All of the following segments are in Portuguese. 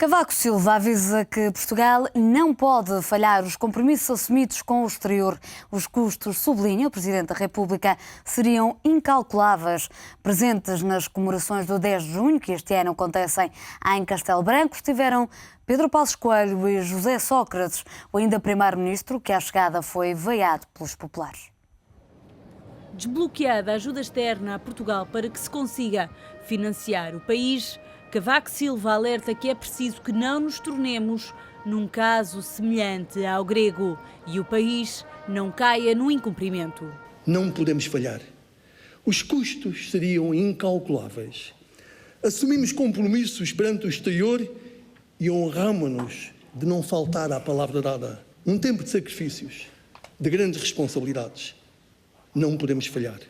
Cavaco Silva avisa que Portugal não pode falhar os compromissos assumidos com o exterior. Os custos, sublinha o Presidente da República, seriam incalculáveis. Presentes nas comemorações do 10 de junho, que este ano acontecem em Castelo Branco, estiveram Pedro Passos Coelho e José Sócrates, o ainda Primeiro-Ministro, que à chegada foi vaiado pelos populares. Desbloqueada a ajuda externa a Portugal para que se consiga financiar o país, Cavaco Silva alerta que é preciso que não nos tornemos num caso semelhante ao grego e o país não caia no incumprimento. Não podemos falhar. Os custos seriam incalculáveis. Assumimos compromissos perante o exterior e honramo-nos de não faltar à palavra dada. Um tempo de sacrifícios, de grandes responsabilidades. Não podemos falhar.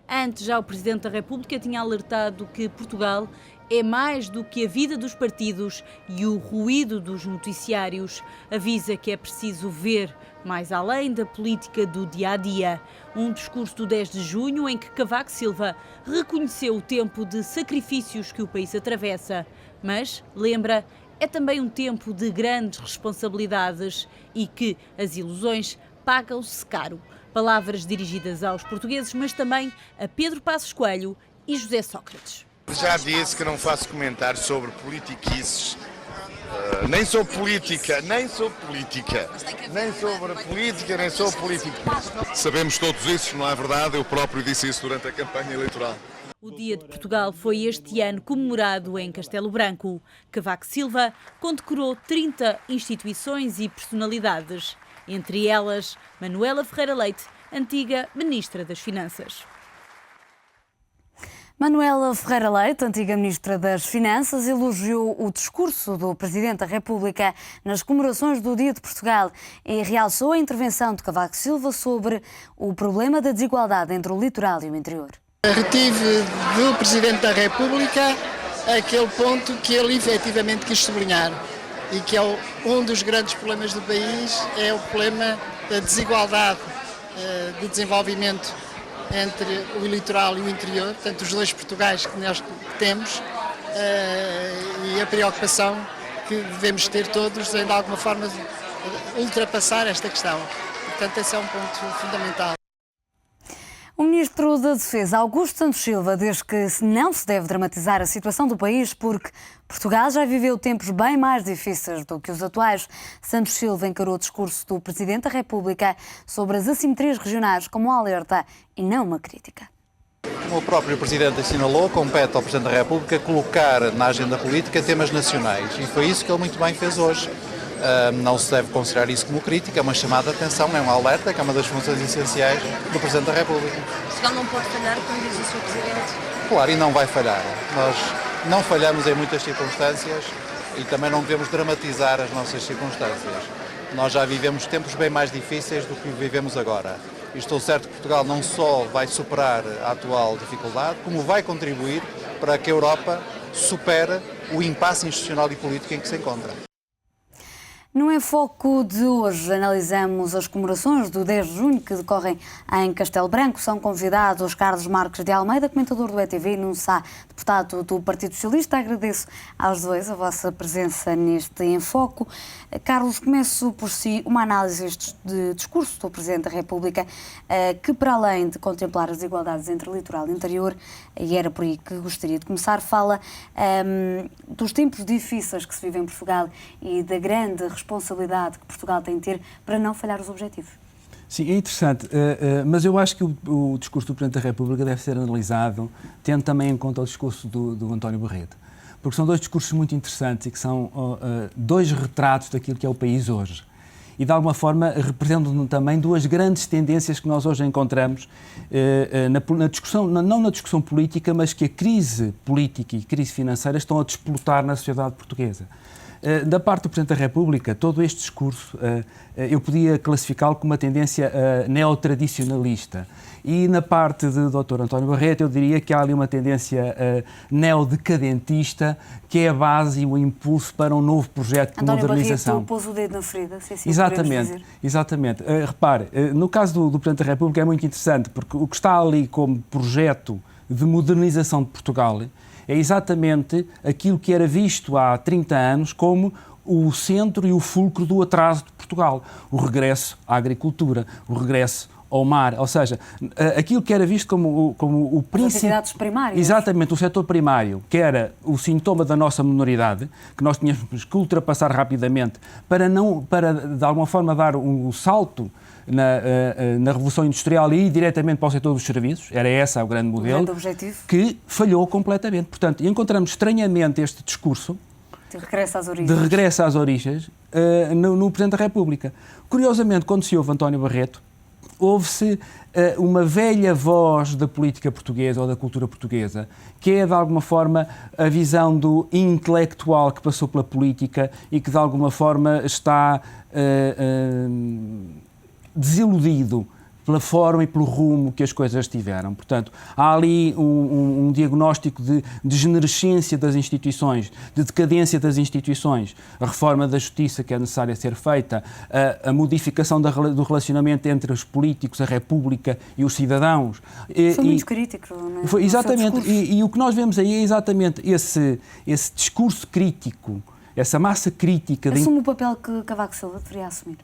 Antes, já o Presidente da República tinha alertado que Portugal é mais do que a vida dos partidos e o ruído dos noticiários. Avisa que é preciso ver mais além da política do dia-a-dia. Um discurso do 10 de junho em que Cavaco Silva reconheceu o tempo de sacrifícios que o país atravessa. Mas, lembra, é também um tempo de grandes responsabilidades e que as ilusões pagam-se caro. Palavras dirigidas aos portugueses, mas também a Pedro Passos Coelho e José Sócrates. Já disse que não faço comentários sobre politiquices, nem sobre política, nem sobre política, nem sobre política, nem sobre política. Sabemos todos isso, não é verdade? Eu próprio disse isso durante a campanha eleitoral. O Dia de Portugal foi este ano comemorado em Castelo Branco. Cavaco Silva condecorou 30 instituições e personalidades, entre elas Manuela Ferreira Leite, antiga Ministra das Finanças. Manuela Ferreira Leite, antiga Ministra das Finanças, elogiou o discurso do Presidente da República nas comemorações do Dia de Portugal e realçou a intervenção de Cavaco Silva sobre o problema da desigualdade entre o litoral e o interior. Retive do Presidente da República aquele ponto que ele efetivamente quis sublinhar e que é um dos grandes problemas do país, é o problema da desigualdade de desenvolvimento entre o litoral e o interior, portanto os dois Portugais que nós temos, e a preocupação que devemos ter todos em de alguma forma ultrapassar esta questão. Portanto esse é um ponto fundamental. O Ministro da Defesa, Augusto Santos Silva, diz que não se deve dramatizar a situação do país porque Portugal já viveu tempos bem mais difíceis do que os atuais. Santos Silva encarou o discurso do Presidente da República sobre as assimetrias regionais como um alerta e não uma crítica. Como o próprio Presidente assinalou, compete ao Presidente da República colocar na agenda política temas nacionais e foi isso que ele muito bem fez hoje. Não se deve considerar isso como crítica, é uma chamada de atenção, é um alerta, que é uma das funções essenciais do Presidente da República. Portugal não pode falhar, como diz o Sr. Presidente? Claro, e não vai falhar. Nós não falhamos em muitas circunstâncias e também não devemos dramatizar as nossas circunstâncias. Nós já vivemos tempos bem mais difíceis do que vivemos agora. E estou certo que Portugal não só vai superar a atual dificuldade, como vai contribuir para que a Europa supere o impasse institucional e político em que se encontra. No Enfoco de hoje analisamos as comemorações do 10 de junho que decorrem em Castelo Branco. São convidados Carlos Marques de Almeida, comentador do ETV, e Nuno Sá, deputado do Partido Socialista. Agradeço aos dois a vossa presença neste Enfoco. Carlos, começo por si uma análise de discurso do Presidente da República que, para além de contemplar as desigualdades entre litoral e interior, e era por aí que gostaria de começar, fala dos tempos difíceis que se vivem em Portugal e da grande responsabilidade que Portugal tem de ter para não falhar os objetivos. Sim, é interessante, mas eu acho que o discurso do Presidente da República deve ser analisado tendo também em conta o discurso do António Barreto, porque são dois discursos muito interessantes e que são dois retratos daquilo que é o país hoje. E, de alguma forma, representam também duas grandes tendências que nós hoje encontramos na discussão, não na discussão política, mas que a crise política e crise financeira estão a desplotar na sociedade portuguesa. Da parte do Presidente da República, todo este discurso eu podia classificá-lo como uma tendência neotradicionalista. E na parte do Dr. António Barreto, eu diria que há ali uma tendência neodecadentista, que é a base e o impulso para um novo projeto de modernização. António Barreto pôs o dedo na ferida, se assim exatamente, dizer. Exatamente. Repare, no caso do Presidente da República é muito interessante, porque o que está ali como projeto de modernização de Portugal é exatamente aquilo que era visto há 30 anos como o centro e o fulcro do atraso de Portugal. O regresso à agricultura, o regresso ao mar, ou seja, aquilo que era visto como o princípio... As atividades primárias. Exatamente, o setor primário, que era o sintoma da nossa minoridade, que nós tínhamos que ultrapassar rapidamente para de alguma forma dar um salto na Revolução Industrial e ir diretamente para o setor dos serviços, era esse o grande modelo, grande objetivo, que falhou completamente. Portanto, encontramos estranhamente este discurso de regresso às origens no Presidente da República. Curiosamente, quando se ouve António Barreto, houve-se uma velha voz da política portuguesa ou da cultura portuguesa, que é, de alguma forma, a visão do intelectual que passou pela política e que, de alguma forma, está desiludido pela forma e pelo rumo que as coisas tiveram. Portanto, há ali um diagnóstico de degenerescência das instituições, de decadência das instituições, a reforma da justiça que é necessária ser feita, a modificação do relacionamento entre os políticos, a República e os cidadãos. Foi muito crítico, não é? Foi, exatamente, e o que nós vemos aí é exatamente esse discurso crítico, essa massa crítica... Assume o papel que Cavaco Silva deveria assumir.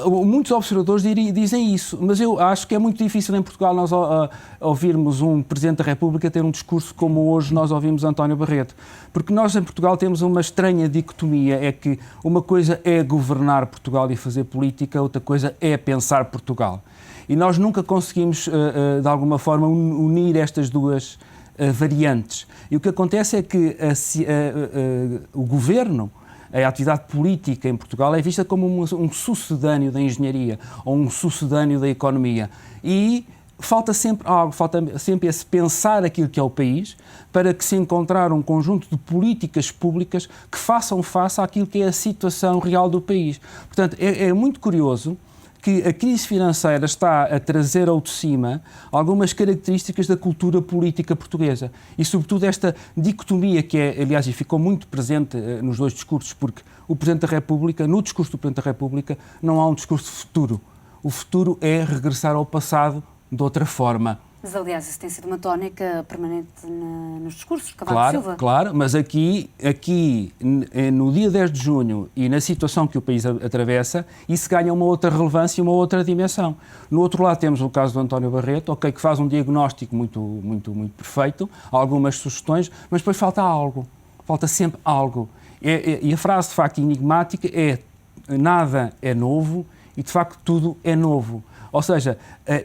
Muitos observadores dizem isso, mas eu acho que é muito difícil em Portugal nós ouvirmos um Presidente da República ter um discurso como hoje nós ouvimos António Barreto. Porque nós em Portugal temos uma estranha dicotomia, é que uma coisa é governar Portugal e fazer política, outra coisa é pensar Portugal. E nós nunca conseguimos, de alguma forma, unir estas duas variantes. E o que acontece é que o governo, a atividade política em Portugal é vista como um sucedâneo da engenharia ou um sucedâneo da economia. E falta sempre algo, falta sempre esse pensar aquilo que é o país para que se encontrar um conjunto de políticas públicas que façam face àquilo que é a situação real do país. Portanto, é muito curioso que a crise financeira está a trazer ao de cima algumas características da cultura política portuguesa e, sobretudo, esta dicotomia que aliás, ficou muito presente nos dois discursos, porque o Presidente da República, no discurso do Presidente da República, não há um discurso de futuro. O futuro é regressar ao passado de outra forma. Mas, aliás, isso tem sido uma tónica permanente nos discursos de Cavaco Silva. Claro, mas aqui, no dia 10 de junho e na situação que o país atravessa, isso ganha uma outra relevância e uma outra dimensão. No outro lado temos o caso do António Barreto, que faz um diagnóstico muito perfeito, algumas sugestões, mas depois falta algo, falta sempre algo. E a frase, de facto, enigmática é: nada é novo e, de facto, tudo é novo. Ou seja,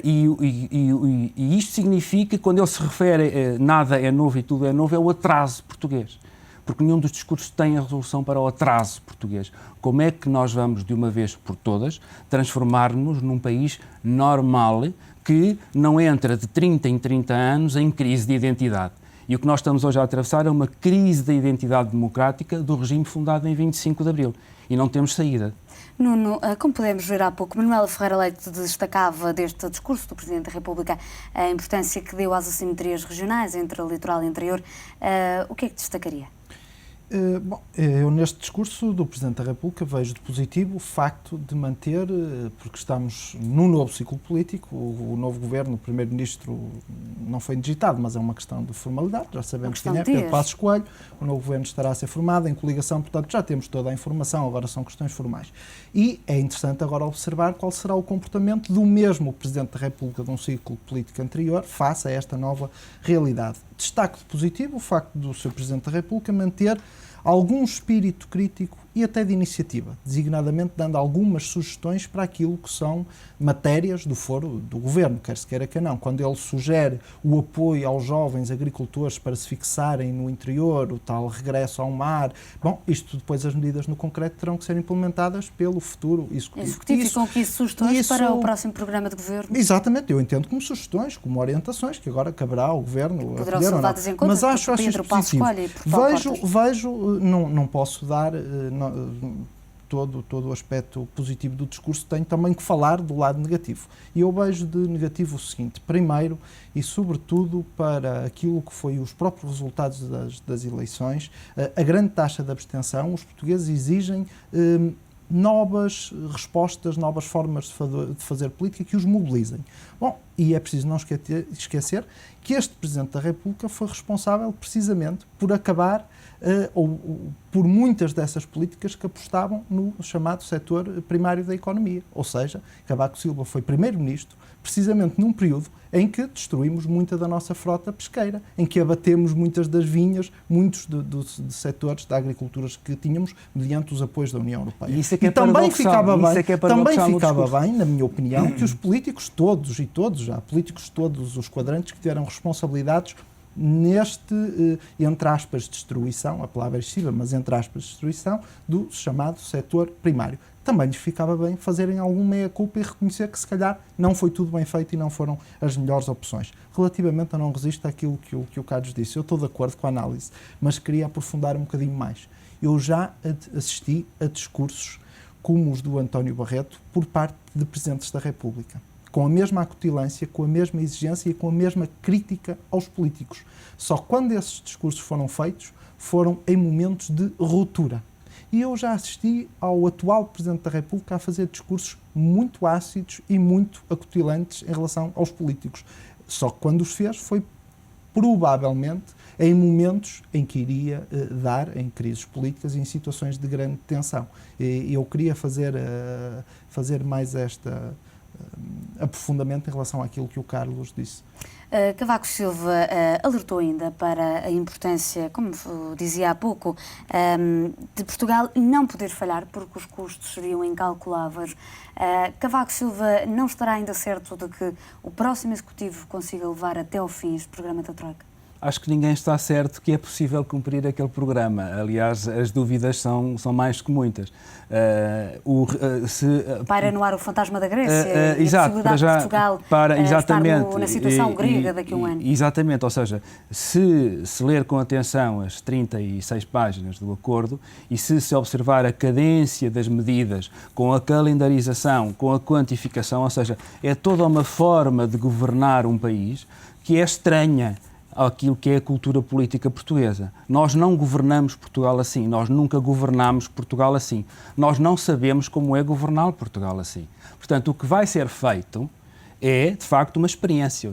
e isto significa, quando ele se refere a nada é novo e tudo é novo, é o atraso português. Porque nenhum dos discursos tem a resolução para o atraso português. Como é que nós vamos, de uma vez por todas, transformar-nos num país normal que não entra de 30 em 30 anos em crise de identidade? E o que nós estamos hoje a atravessar é uma crise da identidade democrática do regime fundado em 25 de Abril. E não temos saída. Nuno, como pudemos ver há pouco, Manuela Ferreira Leite destacava deste discurso do Presidente da República a importância que deu às assimetrias regionais entre o litoral e o interior. O que é que destacaria? Eu neste discurso do Presidente da República vejo de positivo o facto de manter, porque estamos num novo ciclo político, o novo governo, o Primeiro-Ministro não foi indigitado, mas é uma questão de formalidade, já sabemos quem é, Pedro Passos Coelho, o novo governo estará a ser formado em coligação, portanto já temos toda a informação, agora são questões formais. E é interessante agora observar qual será o comportamento do mesmo Presidente da República de um ciclo político anterior face a esta nova realidade. Destaque de positivo o facto do Sr. Presidente da República manter algum espírito crítico e até de iniciativa, designadamente dando algumas sugestões para aquilo que são matérias do foro do Governo, quer se queira que não. Quando ele sugere o apoio aos jovens agricultores para se fixarem no interior, o tal regresso ao mar, bom, isto depois as medidas no concreto terão que ser implementadas pelo futuro Executivo. Ficam aqui sugestões para o próximo programa de Governo? Exatamente, eu entendo como sugestões, como orientações, que agora caberá ao Governo poderão ser levadas em conta, mas acho Pedro Passos Coelho e vejo, não posso dar todo o aspecto positivo do discurso, tenho também que falar do lado negativo. E eu vejo de negativo o seguinte: primeiro, e sobretudo para aquilo que foi os próprios resultados das eleições, a grande taxa de abstenção, os portugueses exigem novas respostas, novas formas de fazer política que os mobilizem. Bom, e é preciso não esquecer que este Presidente da República foi responsável precisamente por acabar ou por muitas dessas políticas que apostavam no chamado setor primário da economia. Ou seja, Cavaco Silva foi Primeiro-Ministro precisamente num período em que destruímos muita da nossa frota pesqueira, em que abatemos muitas das vinhas, muitos de setores da agricultura que tínhamos mediante os apoios da União Europeia. Isso é que é e também ficava paradoxal, bem, na minha opinião, que os políticos todos, políticos todos os quadrantes que tiveram responsabilidades neste, entre aspas, destruição, a palavra é excessiva, mas entre aspas, destruição, do chamado setor primário. Também lhes ficava bem fazerem alguma meia-culpa e reconhecer que, se calhar, não foi tudo bem feito e não foram as melhores opções. Relativamente a não resisto àquilo que o Carlos disse, eu estou de acordo com a análise, mas queria aprofundar um bocadinho mais. Eu já assisti a discursos como os do António Barreto por parte de Presidentes da República, com a mesma acutilância, com a mesma exigência e com a mesma crítica aos políticos. Só quando esses discursos foram feitos, foram em momentos de ruptura. E eu já assisti ao atual Presidente da República a fazer discursos muito ácidos e muito acutilantes em relação aos políticos. Só que quando os fez foi provavelmente em momentos em que iria dar em crises políticas e em situações de grande tensão. E eu queria fazer maisesta aprofundamento em relação àquilo que o Carlos disse. Cavaco Silva alertou ainda para a importância, como dizia há pouco, de Portugal não poder falhar porque os custos seriam incalculáveis. Cavaco Silva não estará ainda certo de que o próximo Executivo consiga levar até ao fim este programa da Troika? Acho que ninguém está certo que é possível cumprir aquele programa. Aliás, as dúvidas são mais que muitas. Paira no ar o fantasma da Grécia e exato, a possibilidade de Portugal estar na situação grega daqui a um ano. Exatamente, ou seja, se ler com atenção as 36 páginas do acordo e se observar a cadência das medidas com a calendarização, com a quantificação, ou seja, é toda uma forma de governar um país que é estranha àquilo que é a cultura política portuguesa. Nós não governamos Portugal assim, nós nunca governámos Portugal assim. Nós não sabemos como é governar Portugal assim. Portanto, o que vai ser feito é, de facto, uma experiência.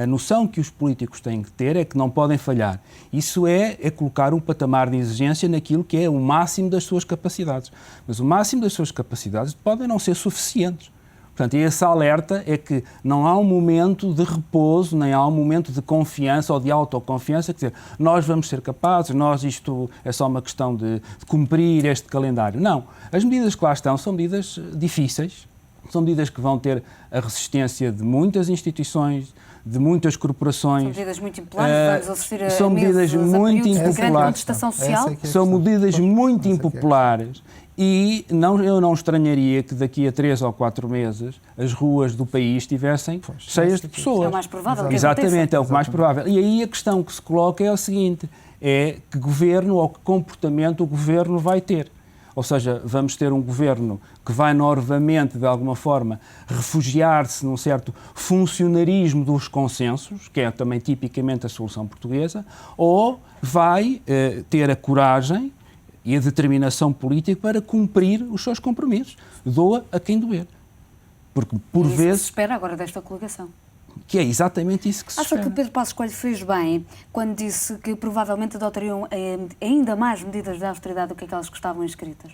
A noção que os políticos têm que ter é que não podem falhar. Isso é colocar um patamar de exigência naquilo que é o máximo das suas capacidades. Mas o máximo das suas capacidades podem não ser suficientes. Portanto, esse alerta é que não há um momento de repouso, nem há um momento de confiança ou de autoconfiança, quer dizer, nós vamos ser capazes, isto é só uma questão de cumprir este calendário. Não. As medidas que lá estão são medidas difíceis, são medidas que vão ter a resistência de muitas instituições, de muitas corporações. São medidas muito impopulares, vamos assistir a são medidas muito impopulares. De grande contestação social. São medidas muito impopulares. E eu não estranharia que daqui a 3 ou 4 meses as ruas do país estivessem cheias de pessoas. É o mais provável. Exatamente, é o mais provável. E aí a questão que se coloca é a seguinte, é que governo ou que comportamento o governo vai ter. Ou seja, vamos ter um governo que vai novamente, de alguma forma, refugiar-se num certo funcionarismo dos consensos, que é também tipicamente a solução portuguesa, ou vai ter a coragem e a determinação política para cumprir os seus compromissos. Doa a quem doer. Porque, por vezes... Isso que se espera agora desta coligação. Que é exatamente isso que se espera. Acha que Pedro Passos Coelho fez bem quando disse que provavelmente adotariam ainda mais medidas de austeridade do que aquelas que estavam inscritas?